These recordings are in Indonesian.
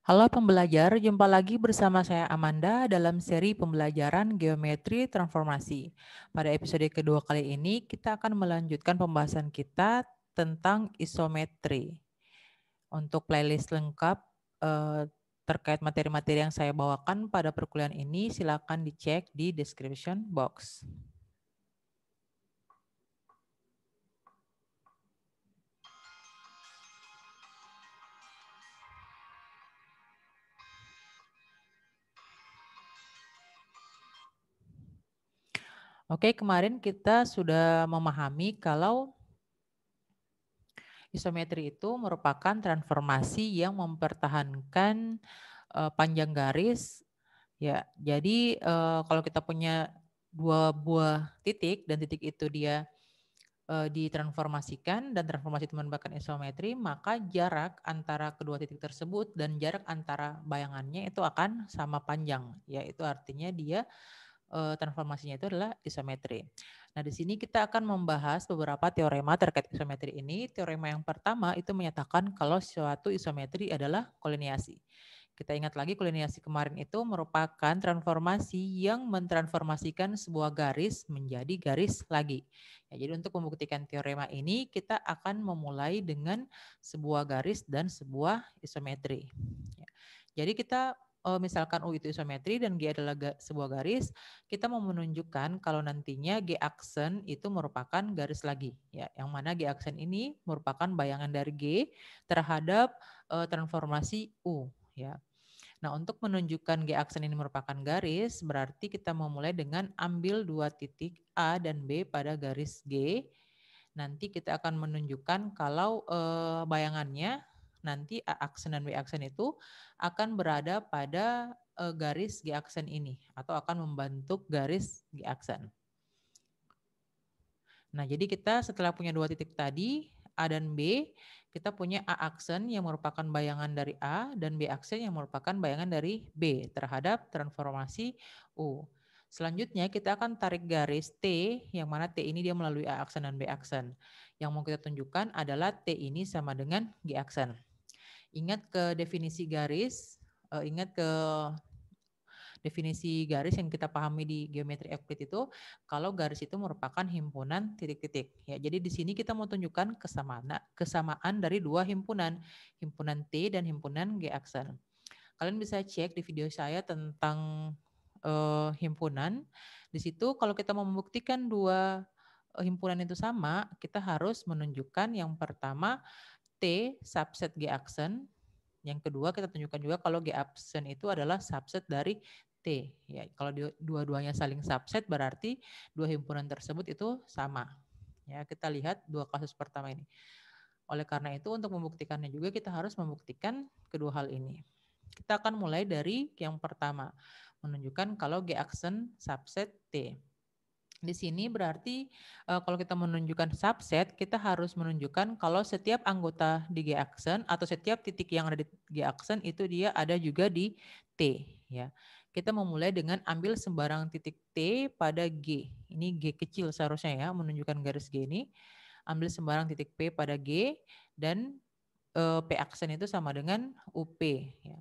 Halo pembelajar, jumpa lagi bersama saya Amanda dalam seri pembelajaran geometri transformasi. Pada episode kedua kali ini, kita akan melanjutkan pembahasan kita tentang isometri. Untuk playlist lengkap terkait materi-materi yang saya bawakan pada perkuliahan ini, silakan dicek di description box. Oke, kemarin kita sudah memahami kalau isometri itu merupakan transformasi yang mempertahankan panjang garis. Ya, jadi kalau kita punya dua buah titik dan titik itu dia ditransformasikan dan transformasi itu merupakan isometri, maka jarak antara kedua titik tersebut dan jarak antara bayangannya itu akan sama panjang. Ya, itu artinya dia transformasinya itu adalah isometri. Nah, di sini kita akan membahas beberapa teorema terkait isometri ini. Teorema yang pertama itu menyatakan kalau suatu isometri adalah kolineasi. Kita ingat lagi kolineasi kemarin itu merupakan transformasi yang mentransformasikan sebuah garis menjadi garis lagi. Ya, jadi untuk membuktikan teorema ini kita akan memulai dengan sebuah garis dan sebuah isometri. Ya. Jadi kita misalkan U itu isometri dan G adalah sebuah garis, kita mau menunjukkan kalau nantinya G aksen itu merupakan garis lagi. Ya, yang mana G aksen ini merupakan bayangan dari G terhadap transformasi U. Ya. Nah, untuk menunjukkan G aksen ini merupakan garis, berarti kita memulai dengan ambil dua titik A dan B pada garis G. Nanti kita akan menunjukkan kalau bayangannya nanti A aksen dan B aksen itu akan berada pada garis G aksen ini atau akan membentuk garis G aksen. Nah, jadi kita setelah punya dua titik tadi, A dan B, kita punya A aksen yang merupakan bayangan dari A dan B aksen yang merupakan bayangan dari B terhadap transformasi U. Selanjutnya kita akan tarik garis T, yang mana T ini dia melalui A aksen dan B aksen. Yang mau kita tunjukkan adalah T ini sama dengan G aksen. Ingat ke definisi garis, ingat ke definisi garis yang kita pahami di geometri Euclid itu, kalau garis itu merupakan himpunan titik-titik. Ya, jadi di sini kita mau tunjukkan kesamaan dari dua himpunan T dan himpunan G aksen. Kalian bisa cek di video saya tentang himpunan. Di situ kalau kita mau membuktikan dua himpunan itu sama, kita harus menunjukkan yang pertama T subset G aksen. Yang kedua kita tunjukkan juga kalau G absen itu adalah subset dari T. Ya, kalau dua-duanya saling subset berarti dua himpunan tersebut itu sama. Ya, kita lihat dua kasus pertama ini. Oleh karena itu untuk membuktikannya juga kita harus membuktikan kedua hal ini. Kita akan mulai dari yang pertama, menunjukkan kalau G aksen subset T. Di sini berarti kalau kita menunjukkan subset, kita harus menunjukkan kalau setiap anggota di G aksen atau setiap titik yang ada di G aksen itu dia ada juga di T. Ya, kita memulai dengan ambil sembarang titik T pada G. Ini G kecil seharusnya ya, menunjukkan garis G ini. Ambil sembarang titik P pada G dan P aksen itu sama dengan UP. Ya.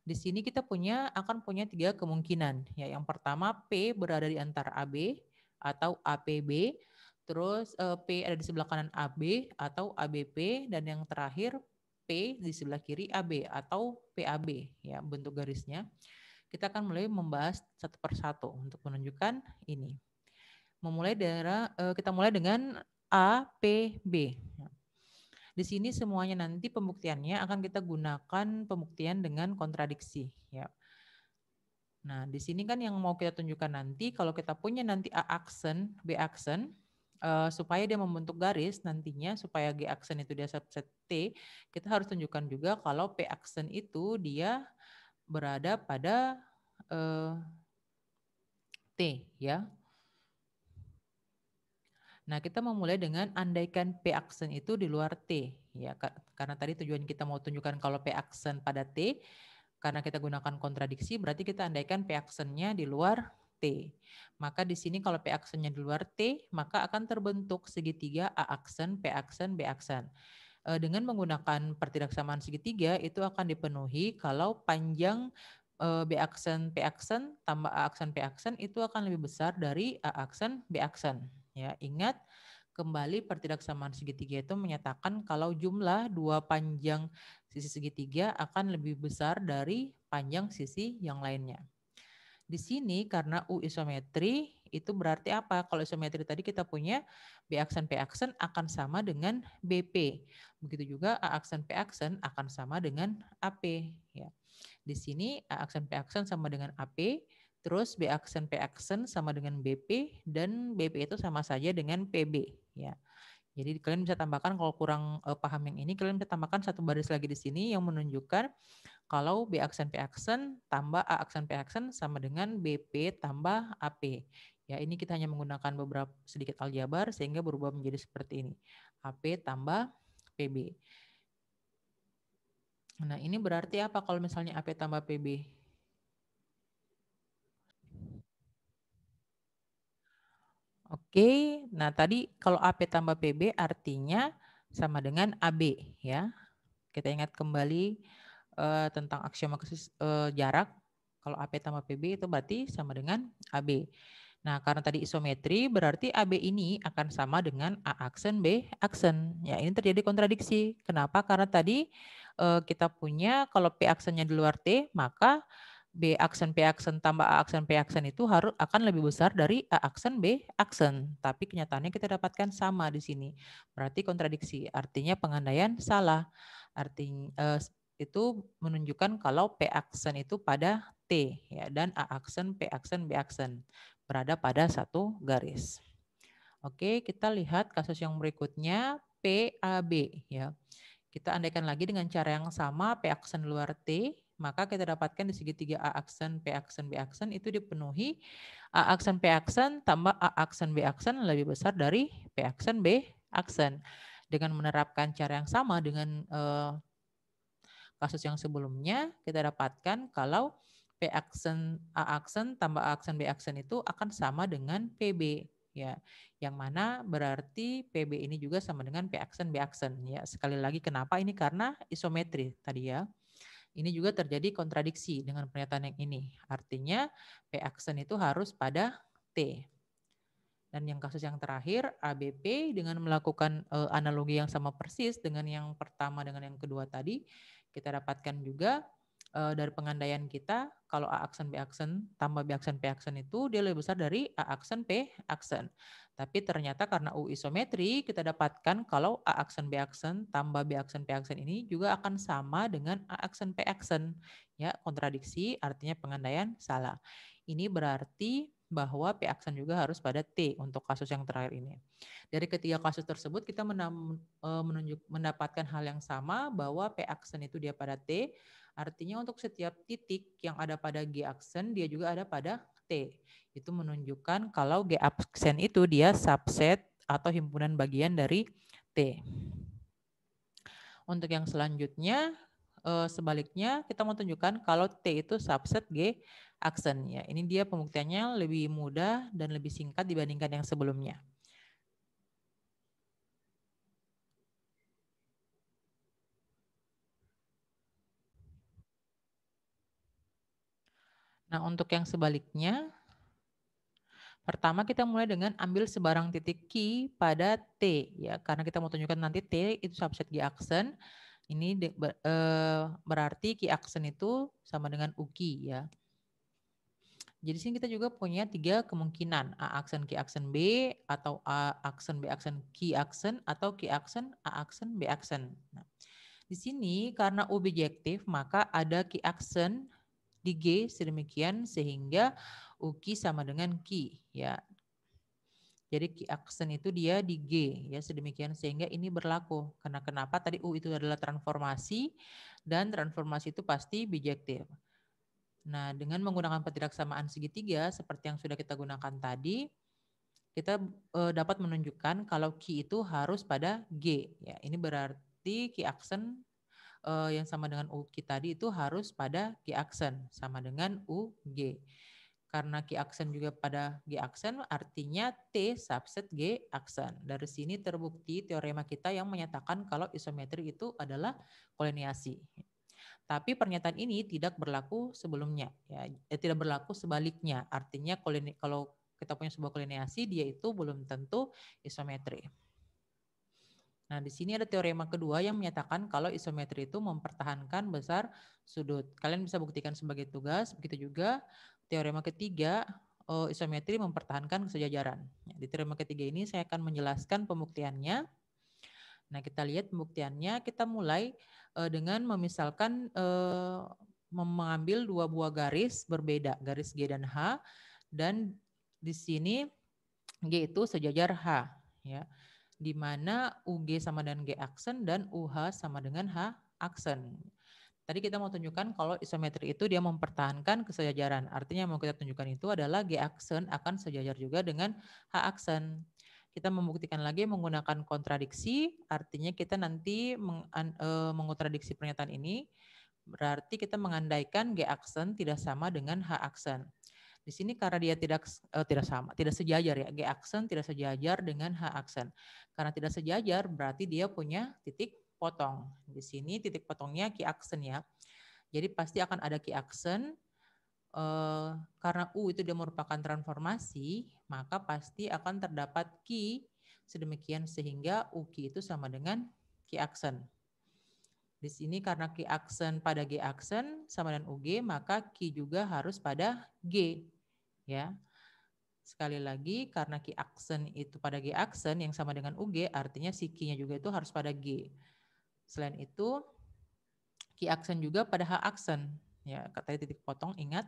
Di sini kita akan punya tiga kemungkinan. Ya, yang pertama P berada di antara AB atau APB, terus P ada di sebelah kanan AB atau ABP, dan yang terakhir P di sebelah kiri AB atau PAB. Ya, bentuk garisnya. Kita akan mulai membahas satu persatu untuk menunjukkan ini. Kita mulai dengan APB. Di sini semuanya nanti pembuktiannya akan kita gunakan pembuktian dengan kontradiksi. Ya. Nah, di sini kan yang mau kita tunjukkan nanti, kalau kita punya nanti A aksen, B aksen, supaya dia membentuk garis nantinya, supaya G aksen itu dia subset T, kita harus tunjukkan juga kalau P aksen itu dia berada pada T, ya. Nah, kita memulai dengan andaikan P aksen itu di luar T, ya, karena tadi tujuan kita mau tunjukkan kalau P aksen pada T, karena kita gunakan kontradiksi, berarti kita andaikan P aksennya di luar T. Maka di sini kalau P aksennya di luar T, maka akan terbentuk segitiga A aksen, P aksen, B aksen. dengan menggunakan pertidaksamaan segitiga itu akan dipenuhi kalau panjang B aksen P aksen tambah A aksen P aksen itu akan lebih besar dari A aksen B aksen. Ya, ingat kembali pertidaksamaan segitiga itu menyatakan kalau jumlah dua panjang sisi segitiga akan lebih besar dari panjang sisi yang lainnya. Di sini karena U isometri itu berarti apa? Kalau isometri tadi kita punya B aksen P aksen akan sama dengan BP. Begitu juga A aksen P aksen akan sama dengan AP. Ya. Di sini A aksen P aksen sama dengan AP, terus B aksen P aksen sama dengan BP, dan BP itu sama saja dengan PB. Ya. Jadi kalian bisa tambahkan kalau kurang paham yang ini, kalian bisa tambahkan satu baris lagi di sini yang menunjukkan kalau B aksen P aksen tambah A aksen P aksen sama dengan BP tambah AP. Ya, ini kita hanya menggunakan beberapa sedikit aljabar sehingga berubah menjadi seperti ini. AP tambah PB. Nah, ini berarti apa kalau misalnya AP tambah PB? Oke, nah tadi kalau AP tambah PB artinya sama dengan AB ya. Kita ingat kembali tentang aksioma jarak. Kalau AP tambah PB itu berarti sama dengan AB. Nah, karena tadi isometri berarti AB ini akan sama dengan A aksen B aksen. Ya, ini terjadi kontradiksi. Kenapa? Karena tadi kita punya kalau P aksennya di luar T, maka B aksen P aksen tambah A aksen P aksen itu harus akan lebih besar dari A aksen B aksen. Tapi kenyataannya kita dapatkan sama di sini. Berarti kontradiksi. Artinya pengandaian salah. Artinya itu menunjukkan kalau P aksen itu pada T ya, dan A aksen, P aksen, B aksen berada pada satu garis. Oke, kita lihat kasus yang berikutnya PAB ya. Kita andaikan lagi dengan cara yang sama P aksen luar T, maka kita dapatkan di segitiga A aksen, P aksen, B aksen itu dipenuhi A aksen P aksen tambah A aksen B aksen lebih besar dari P aksen B aksen. Dengan menerapkan cara yang sama dengan kasus yang sebelumnya, kita dapatkan kalau P aksen A aksen tambah A aksen B aksen itu akan sama dengan PB ya. Yang mana berarti PB ini juga sama dengan P aksen B aksen ya. Sekali lagi kenapa ini? Karena isometri tadi ya. Ini juga terjadi kontradiksi dengan pernyataan yang ini. Artinya P aksen itu harus pada T. Dan yang kasus yang terakhir ABP dengan melakukan analogi yang sama persis dengan yang pertama dengan yang kedua tadi, kita dapatkan juga dari pengandaian kita kalau A aksen B aksen tambah B aksen P aksen itu dia lebih besar dari A aksen P aksen. Tapi ternyata karena U isometri kita dapatkan kalau A aksen B aksen tambah B aksen P aksen ini juga akan sama dengan A aksen P aksen. Ya, kontradiksi artinya pengandaian salah. Ini berarti bahwa P aksen juga harus pada T untuk kasus yang terakhir ini. Dari ketiga kasus tersebut kita mendapatkan hal yang sama bahwa P aksen itu dia pada T, artinya untuk setiap titik yang ada pada G aksen dia juga ada pada T. Itu menunjukkan kalau G aksen itu dia subset atau himpunan bagian dari T. Untuk yang selanjutnya sebaliknya kita mau tunjukkan kalau T itu subset G aksen ya. Ini dia pembuktiannya lebih mudah dan lebih singkat dibandingkan yang sebelumnya. Nah, untuk yang sebaliknya pertama kita mulai dengan ambil sebarang titik Q pada T ya. Karena kita mau tunjukkan nanti T itu subset G aksen. Ini berarti Q aksen itu sama dengan UQ ya. Jadi sini kita juga punya tiga kemungkinan, A aksen Q aksen B, atau A aksen B aksen Q aksen, atau Q aksen A aksen B aksen. Nah, di sini karena U bijektif maka ada Q aksen di G sedemikian sehingga UQ sama dengan Q ya. Jadi Q aksen itu dia di G ya sedemikian sehingga ini berlaku. Karena kenapa tadi U itu adalah transformasi dan transformasi itu pasti bijektif. Nah, dengan menggunakan pertidaksamaan segitiga seperti yang sudah kita gunakan tadi, kita dapat menunjukkan kalau Q itu harus pada G. Ya, ini berarti Q aksen yang sama dengan UQ tadi itu harus pada Q aksen sama dengan UG. Karena Q aksen juga pada G aksen, artinya T subset G aksen. Dari sini terbukti teorema kita yang menyatakan kalau isometri itu adalah kolineasi. Tapi pernyataan ini tidak berlaku sebelumnya, ya, tidak berlaku sebaliknya. Artinya kalau kita punya sebuah kolineasi, dia itu belum tentu isometri. Nah, di sini ada teorema kedua yang menyatakan kalau isometri itu mempertahankan besar sudut. Kalian bisa buktikan sebagai tugas. Begitu juga teorema ketiga, isometri mempertahankan kesejajaran. Di teorema ketiga ini saya akan menjelaskan pembuktiannya. Nah, kita lihat pembuktiannya. Kita mulai dengan memisalkan mengambil dua buah garis berbeda, garis G dan H. Dan di sini G itu sejajar H, ya, di mana UG sama dengan G aksen dan UH sama dengan H aksen. Tadi kita mau tunjukkan kalau isometri itu dia mempertahankan kesejajaran. Artinya yang mau kita tunjukkan itu adalah G aksen akan sejajar juga dengan H aksen. Kita membuktikan lagi menggunakan kontradiksi, artinya kita nanti mengontradiksi pernyataan ini, berarti kita mengandaikan G aksen tidak sama dengan H aksen. Di sini karena dia tidak sama, tidak sejajar ya. G aksen tidak sejajar dengan H aksen. Karena tidak sejajar berarti dia punya titik potong. Di sini titik potongnya Q aksen ya. Jadi pasti akan ada Q aksen. Karena U itu dia merupakan transformasi, maka pasti akan terdapat Q sedemikian sehingga UQ itu sama dengan Q aksen. Di sini karena Q aksen pada G aksen sama dengan UG, maka Q juga harus pada G. Ya, sekali lagi karena Q aksen itu pada G aksen yang sama dengan UG, artinya si Q-nya juga itu harus pada G. Selain itu, Q aksen juga pada H aksen. Ya, katanya titik potong, ingat,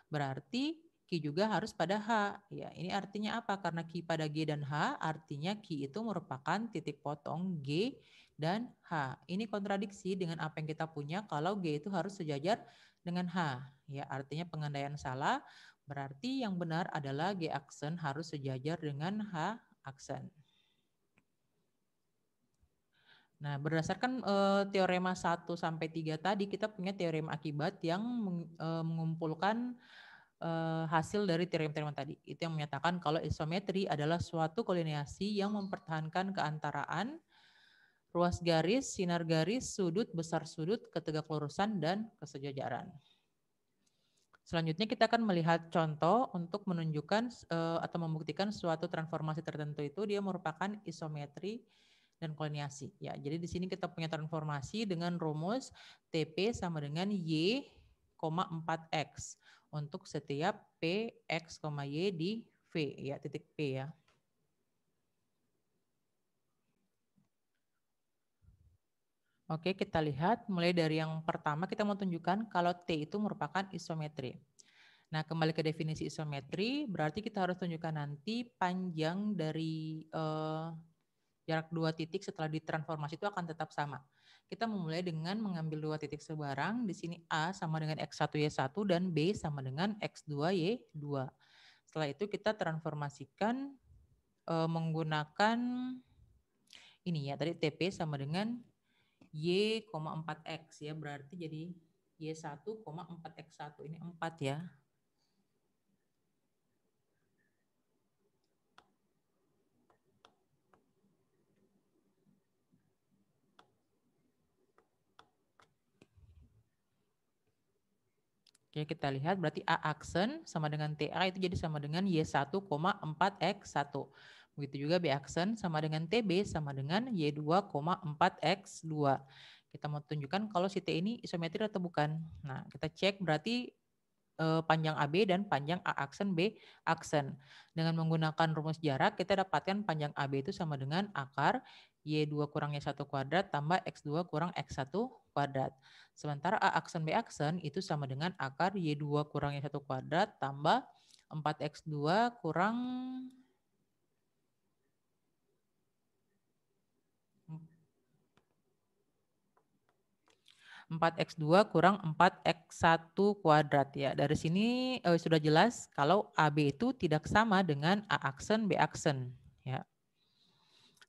berarti Q juga harus pada H. Ya, ini artinya apa? Karena Q pada G dan H, artinya Q itu merupakan titik potong G dan H. Ini kontradiksi dengan apa yang kita punya kalau G itu harus sejajar dengan H. Ya, artinya pengandaian salah. Berarti yang benar adalah G aksen harus sejajar dengan H aksen. Nah, berdasarkan teorema 1 sampai 3 tadi, kita punya teorema akibat yang mengumpulkan hasil dari teorema-teorema tadi. Itu yang menyatakan kalau isometri adalah suatu kolineasi yang mempertahankan keantaraan ruas garis, sinar garis, sudut, besar sudut, ketegaklurusan, dan kesejajaran. Selanjutnya kita akan melihat contoh untuk menunjukkan atau membuktikan suatu transformasi tertentu itu dia merupakan isometri dan kolineasi. Ya, jadi di sini kita punya transformasi dengan rumus TP sama dengan Y, 4X untuk setiap P, X, Y di V, ya, titik P ya. Oke, kita lihat mulai dari yang pertama kita mau tunjukkan kalau T itu merupakan isometri. Nah, kembali ke definisi isometri, berarti kita harus tunjukkan nanti panjang dari jarak dua titik setelah ditransformasi itu akan tetap sama. Kita memulai dengan mengambil dua titik sebarang. Di sini A sama dengan X1Y1 dan B sama dengan X2Y2. Setelah itu kita transformasikan menggunakan ini ya, tadi TP sama dengan Y, 4X ya, berarti jadi Y1, 4X1. Ini 4 ya. Oke, kita lihat berarti A aksen sama dengan TA itu jadi sama dengan Y1, 4X1. Begitu juga B aksen sama dengan TB sama dengan Y2, 4X2. Kita mau tunjukkan kalau si T ini isometri atau bukan. Nah, kita cek berarti panjang AB dan panjang A aksen B aksen. Dengan menggunakan rumus jarak, kita dapatkan panjang AB itu sama dengan akar Y2 kurang Y1 kuadrat tambah X2 kurang X1 kuadrat. Sementara A aksen B aksen itu sama dengan akar Y2 kurang Y1 kuadrat tambah 4X2 kurang 4X2 kurang 4X1 kuadrat ya. Dari sini sudah jelas kalau AB itu tidak sama dengan A aksen B aksen ya.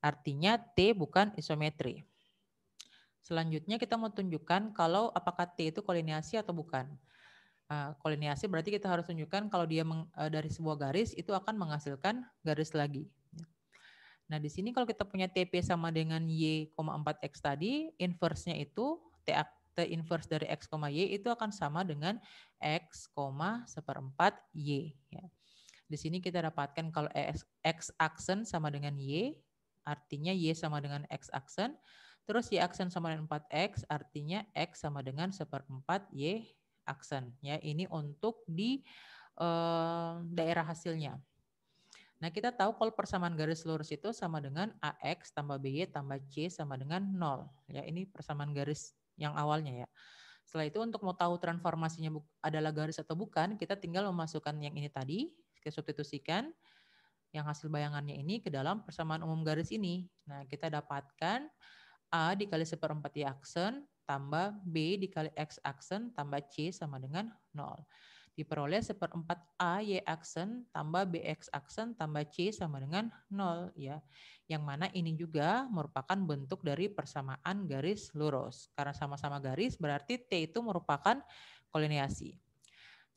Artinya T bukan isometri. Selanjutnya kita mau tunjukkan kalau apakah T itu kolineasi atau bukan. Kolineasi berarti kita harus tunjukkan kalau dia dari sebuah garis itu akan menghasilkan garis lagi. Nah, di sini kalau kita punya TP sama dengan Y, 4X tadi, inverse-nya itu T inverse dari X, Y itu akan sama dengan X, seperempat Y. Ya. Di sini kita dapatkan kalau X aksen sama dengan Y, artinya Y sama dengan X aksen. Terus Y aksen sama dengan 4X, artinya X sama dengan seperempat Y aksen. Ya, ini untuk di daerah hasilnya. Nah, kita tahu kalau persamaan garis lurus itu sama dengan AX tambah BY tambah C sama dengan 0. Ya, ini persamaan garis yang awalnya ya. Setelah itu untuk mau tahu transformasinya adalah garis atau bukan, kita tinggal memasukkan yang ini tadi, kita substitusikan yang hasil bayangannya ini ke dalam persamaan umum garis ini. Nah, kita dapatkan A dikali seperempat Y aksen tambah B dikali X aksen tambah C sama dengan 0. Diperoleh seperempat A Y aksen tambah BX aksen tambah C sama dengan 0 ya. Yang mana ini juga merupakan bentuk dari persamaan garis lurus. Karena sama-sama garis berarti T itu merupakan kolineasi.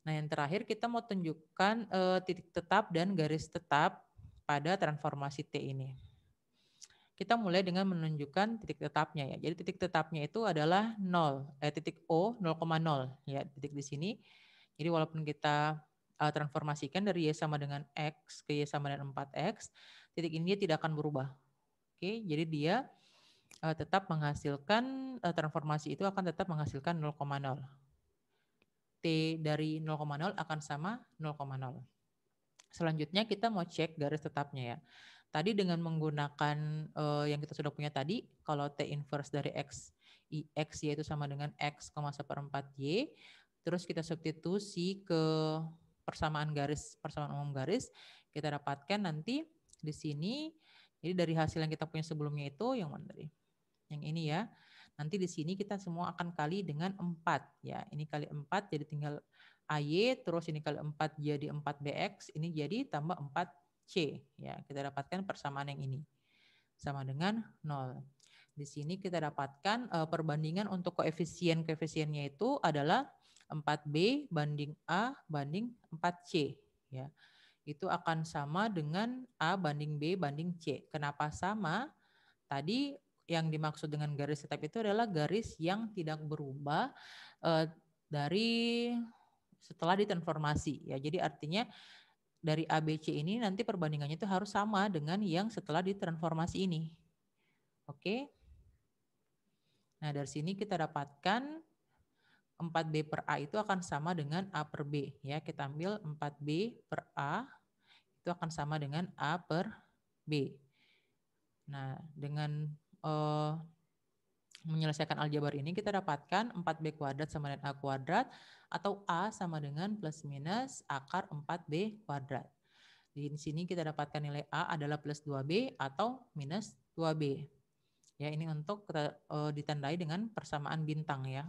Nah, yang terakhir kita mau tunjukkan titik tetap dan garis tetap pada transformasi T ini. Kita mulai dengan menunjukkan titik tetapnya ya. Jadi titik tetapnya itu adalah 0, titik O 0,0 ya, titik di sini. Jadi walaupun kita transformasikan dari Y sama dengan X ke Y sama dengan 4X, titik ini tidak akan berubah. Oke, jadi dia tetap menghasilkan transformasi itu akan tetap menghasilkan 0,0. T dari 0,0 akan sama 0,0. Selanjutnya kita mau cek garis tetapnya ya. Tadi dengan menggunakan yang kita sudah punya tadi, kalau T inverse dari X, Y itu sama dengan X, seperempat Y, terus kita substitusi ke persamaan umum garis, kita dapatkan nanti di sini, jadi dari hasil yang kita punya sebelumnya itu, yang mana tadi? Yang ini ya, nanti di sini kita semua akan kali dengan 4 ya, ini kali 4 jadi tinggal AY, terus ini kali 4 jadi 4BX, ini jadi tambah 4C. Ya, kita dapatkan persamaan yang ini. Sama dengan 0. Di sini kita dapatkan perbandingan untuk koefisiennya itu adalah 4B banding A banding 4C. Ya, itu akan sama dengan A banding B banding C. Kenapa sama? Tadi yang dimaksud dengan garis tetap itu adalah garis yang tidak berubah dari setelah ditransformasi ya. Jadi artinya dari ABC ini nanti perbandingannya itu harus sama dengan yang setelah ditransformasi ini. Oke. Nah, dari sini kita dapatkan 4B per A itu akan sama dengan A per B ya. Kita ambil 4B per A itu akan sama dengan A per B. Nah, dengan menyelesaikan aljabar ini kita dapatkan 4B kuadrat sama dengan A kuadrat atau A sama dengan plus minus akar 4B kuadrat. Di sini kita dapatkan nilai A adalah plus 2B atau minus 2B. Ya, ini untuk kita ditandai dengan persamaan bintang ya.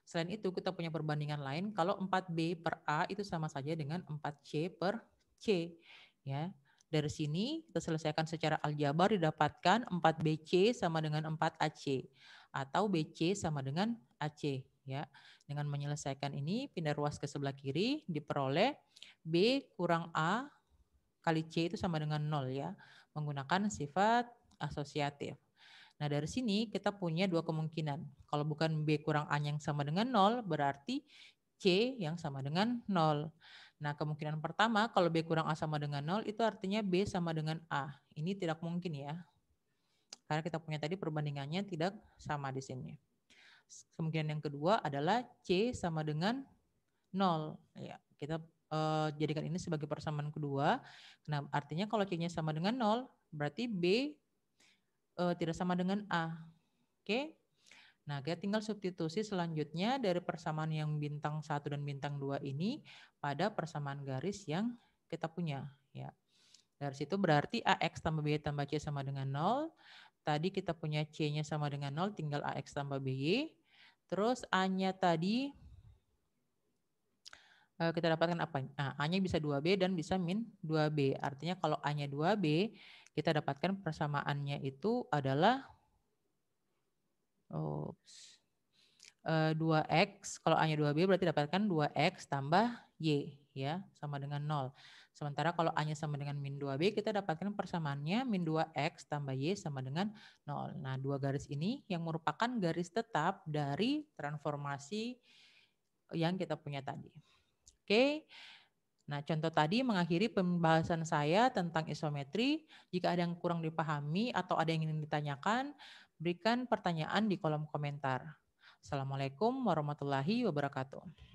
Selain itu kita punya perbandingan lain kalau 4B per A itu sama saja dengan 4C per C. Ya. Dari sini kita selesaikan secara aljabar didapatkan 4BC sama dengan 4AC atau BC sama dengan AC ya. Dengan menyelesaikan ini pindah ruas ke sebelah kiri diperoleh B kurang A kali C itu sama dengan 0 ya, menggunakan sifat asosiatif. Nah, dari sini kita punya dua kemungkinan. Kalau bukan B kurang A yang sama dengan 0, berarti C yang sama dengan 0. Nah, kemungkinan pertama kalau B kurang A sama dengan 0 itu artinya B sama dengan A. Ini tidak mungkin ya. Karena kita punya tadi perbandingannya tidak sama di sini. Kemungkinan yang kedua adalah C sama dengan 0. Ya, kita jadikan ini sebagai persamaan kedua. Nah, artinya kalau C-nya sama dengan 0, berarti B tidak sama dengan A. Oke. Nah, kita tinggal substitusi selanjutnya dari persamaan yang bintang 1 dan bintang 2 ini pada persamaan garis yang kita punya. Ya. Dari situ berarti AX tambah BY tambah C sama dengan 0. Tadi kita punya C-nya sama dengan 0, tinggal AX tambah BY. Terus A-nya tadi kita dapatkan apa? Nah, A-nya bisa 2B dan bisa min 2B. Artinya kalau A-nya 2B, kita dapatkan persamaannya itu adalah 2X, kalau A-nya 2B berarti dapatkan 2X tambah Y, ya, sama dengan 0. Sementara kalau A-nya sama dengan min 2B, kita dapatkan persamaannya min 2X tambah Y sama dengan 0. Nah, dua garis ini yang merupakan garis tetap dari transformasi yang kita punya tadi. Oke, nah contoh tadi mengakhiri pembahasan saya tentang isometri. Jika ada yang kurang dipahami atau ada yang ingin ditanyakan, berikan pertanyaan di kolom komentar. Assalamualaikum warahmatullahi wabarakatuh.